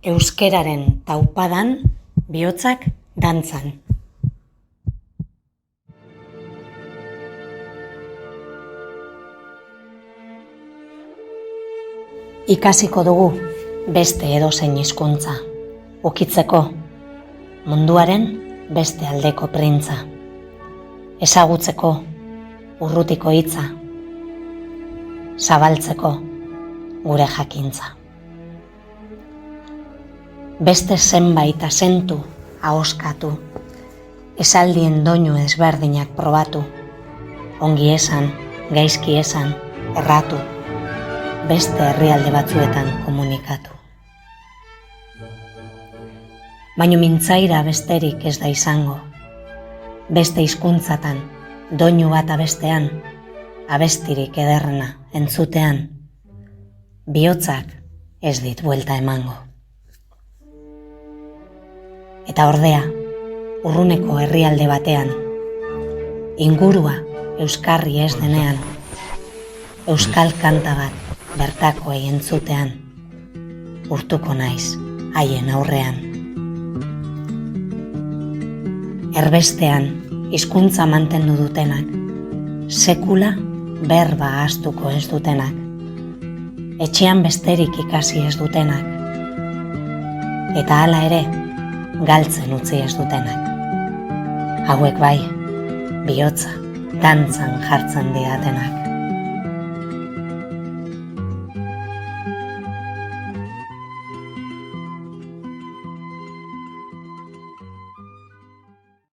Euskeraren taupadan, bihotzak dantzan. Ikasiko dugu beste edozein hizkuntza, ukitzeko munduaren beste aldeko printza, ezagutzeko urrutiko hitza, zabaltzeko gure jakintza. Beste zenbait azentu ahoskatu, esaldien doinu ezberdinak probatu, ongi esan, gaizki esan, erratu, beste herrialde batzuetan komunikatu. Baina mintzaira besterik ez da izango, beste hizkuntzatan, doinu bat abestean, abestirik ederrena entzutean, bihotzak ez dit buelta emango. Eta ordea, urruneko herrialde batean, ingurua euskarri ez denean, euskal kanta bat bertakoei entzutean, urtuko naiz haien aurrean. Erbestean hizkuntza mantendu dutenak, sekula berba ahaztuko ez dutenak, etxean besterik ikasi ez dutenak, eta hala ere, galtzen utzi ez dutenak. Hauek bai, bihotza dantzan jartzen didatenak.